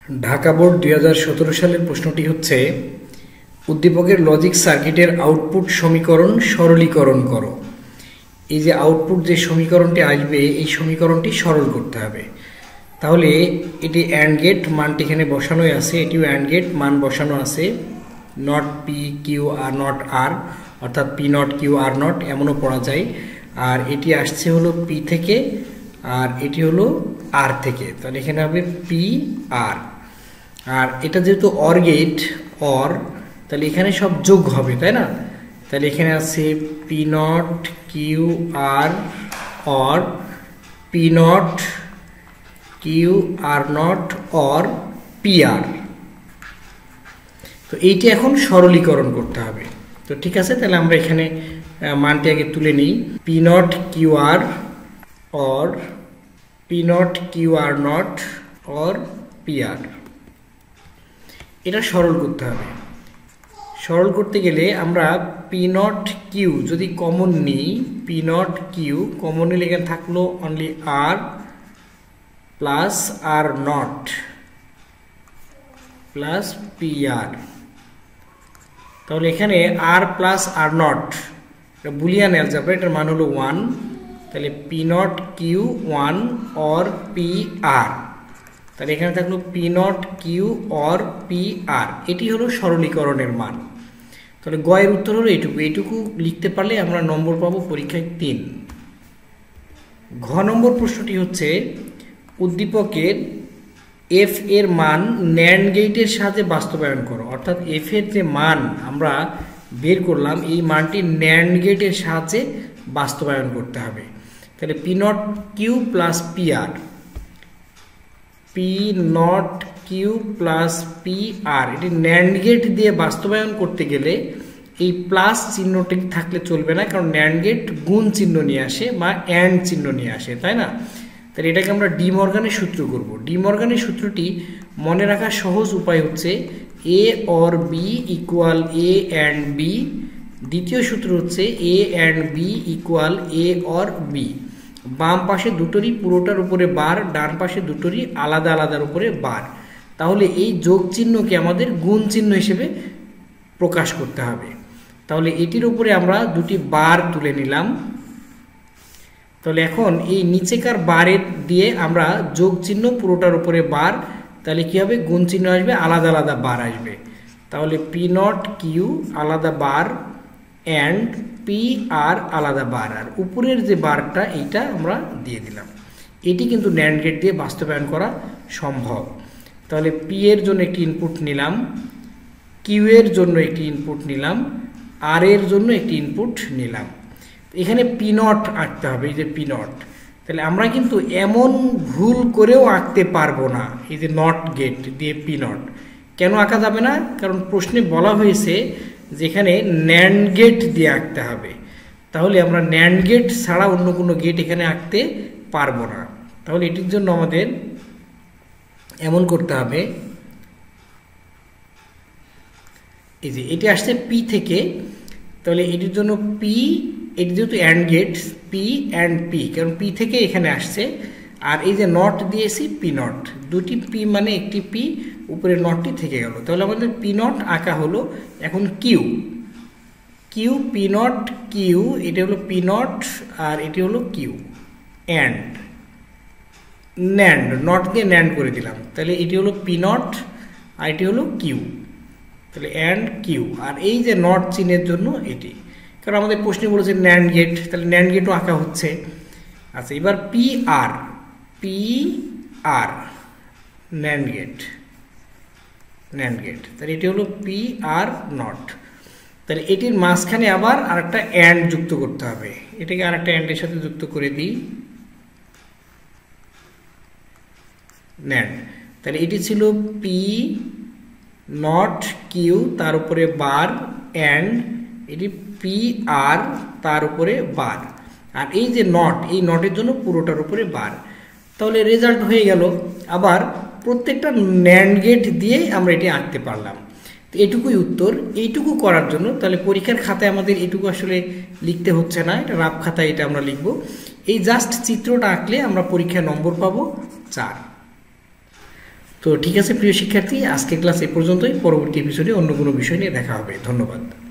Dhaka board 2017 সালের প্রশ্নটি হচ্ছে উদ্দীপকের লজিক সার্কিটের আউটপুট সমীকরণ সরলীকরণ করো। এই যে আউটপুট যে সমীকরণটি আসবে এই সমীকরণটি সরল করতে হবে। তাহলে এটি অ্যান্ড গেট, মানটি এখানে বসানোই আছে, এটিও অ্যান্ড গেট, মান বসানো আছে, not P Q R not R, অর্থাৎ P not Q R not এমনও পড়া যায়। আর এটি আসছে হলো পি থেকে আর এটি হলো আর থেকে, তাহলে এখানে হবে পি আর। আর এটা যেহেতু অর গেট অর, তাহলে এখানে সব যোগ হবে, তাই না? তাহলে এখানে আছে P not Q R or P not Q R not or P R. তো এইটি এখন সরলীকরণ করতে হবে। তো ঠিক আছে, তাহলে আমরা এখানে মানটি আগে তুলে নিই। P not Q R or P not Q R not or P R, এটা সরল করতে হবে। সরল করতে গেলে আমরা পি নট কিউ যদি কমন নিই, পি নট কিউ কমন নিলে এখানে থাকলো only R plus R not plus P R. তাহলে এখানে R plus R not Boolean algebra, এটার মান হলো 1, তাহলে P not Q 1 or P R. তাহলে এখানে থাকলো P not Q or P R, এটি হলো সরলীকরণের মান। তাহলে গয়ের উত্তর হলো এইটুকু। এইটুকু লিখতে পারলে আমরা নম্বর পাবো পরীক্ষায় 3। ঘ নম্বর প্রশ্নটি হচ্ছে উদ্দীপকের এফ এর মান ন্যান্ড গেটের সাহায্যে বাস্তবায়ন করো। অর্থাৎ এফ এর যে মান আমরা বের করলাম এই মানটি ন্যান্ড গেটের সাহায্যে বাস্তবায়ন করতে হবে। তাহলে P not Q plus P R, P not Q plus P R, এটি ন্যান্ড গেট দিয়ে বাস্তবায়ন করতে গেলে এই প্লাস চিহ্নটি থাকলে চলবে না, কারণ ন্যান্ড গেট গুণ চিহ্ন নিয়ে আসে বা অ্যান্ড চিহ্ন নিয়ে আসে, তাই না? তাহলে এটাকে আমরা ডি মর্গানের সূত্র করব। ডি মর্গানের সূত্রটি মনে রাখার সহজ উপায় হচ্ছে A or B equal A and B. দ্বিতীয় সূত্র হচ্ছে A and B equal A or B. বাম পাশে দুটোরই পুরোটার উপরে বার, ডান পাশে দুটোরই আলাদা আলাদার উপরে বার। তাহলে এই যোগ চিহ্নকে আমাদের গুণ চিহ্ন হিসেবে প্রকাশ করতে হবে। তাহলে এটির উপরে আমরা দুটি বার তুলে নিলাম। তাহলে এখন এই নিচেকার বারের দিয়ে আমরা যোগ চিহ্ন পুরোটার উপরে বার, তাহলে কি হবে? গুণ চিহ্ন আসবে, আলাদা আলাদা বার আসবে। তাহলে পি নট কিউ আলাদা বার অ্যান্ড পি আর আলাদা বার, আর উপরের যে বারটা এইটা আমরা দিয়ে দিলাম। এটি কিন্তু ন্যান্ড গেট দিয়ে বাস্তবায়ন করা সম্ভব। তাহলে পি এর জন্য একটি ইনপুট নিলাম, কিউ এর জন্য একটি ইনপুট নিলাম, আর এর জন্য একটি ইনপুট নিলাম। এখানে পি নট আঁকতে হবে, এই যে পি নট। তাহলে আমরা কিন্তু এমন ভুল করেও আঁকতে পারবো না, এই যে নট গেট দিয়ে পি নট কেন আঁকা যাবে না? কারণ প্রশ্নে বলা হয়েছে যেখানে ন্যান্ড গেট দিয়ে আঁকতে হবে। তাহলে আমরা ন্যান্ড গেট ছাড়া অন্য কোনো গেট এখানে আঁকতে পারবো না। তাহলে এটির জন্য আমাদের এমন করতে হবে, এই যে এটি আসছে পি থেকে, তাহলে এটির জন্য পি, এটি যেহেতু and gate P and P, কারণ পি থেকে এখানে আসছে। আর এই যে নট দিয়েছি পি নট, দুটি পি মানে একটি পি, উপরে নটটি থেকে গেল। তাহলে আমাদের পি নট আঁকা হলো। এখন Q Q P not Q, এটি হলো পি নট আর এটি হলো কিউ অ্যান্ড ন্যান্ড, নট দিয়ে ন্যান্ড করে দিলাম। তাহলে এটি হলো পি নট আর এটি হলো কিউ, তাহলে অ্যান্ড কিউ। আর এই যে নট চিহ্নের জন্য এটি, কারণ আমাদের প্রশ্নে বলেছে ন্যান্ড গেট, তাহলে ন্যান্ড গেটও আঁকা হচ্ছে। আচ্ছা, এবার পি আর ন্যান্ড গেট তাহলে এটি হলো পি আর নট। তাহলে এটির মাঝখানে আবার আরেকটা অ্যান্ড যুক্ত করতে হবে, এটাকে আরেকটা অ্যান্ডের সাথে যুক্ত করে দিই, ন্যান্ড। তাহলে এটি ছিল পি নট কিউ, তার উপরে বার অ্যান্ড এটি পি আর, তার উপরে বার। আর এই যে নট, এই নটের জন্য পুরোটার উপরে বার। তাহলে রেজাল্ট হয়ে গেল। আবার প্রত্যেকটা ন্যান্ড গেট দিয়ে আমরা এটি আঁকতে পারলাম। তো এটুকুই উত্তর। এইটুকু করার জন্য তাহলে পরীক্ষার খাতায় আমাদের এটুকু আসলে লিখতে হচ্ছে না, এটা রাফ খাতায় এটা আমরা লিখব। এই জাস্ট চিত্রটা আঁকলে আমরা পরীক্ষায় নম্বর পাবো 4। তো ঠিক আছে প্রিয় শিক্ষার্থী, আজকের ক্লাস এ পর্যন্তই। পরবর্তী এপিসোডে অন্য কোনো বিষয় নিয়ে দেখা হবে। ধন্যবাদ।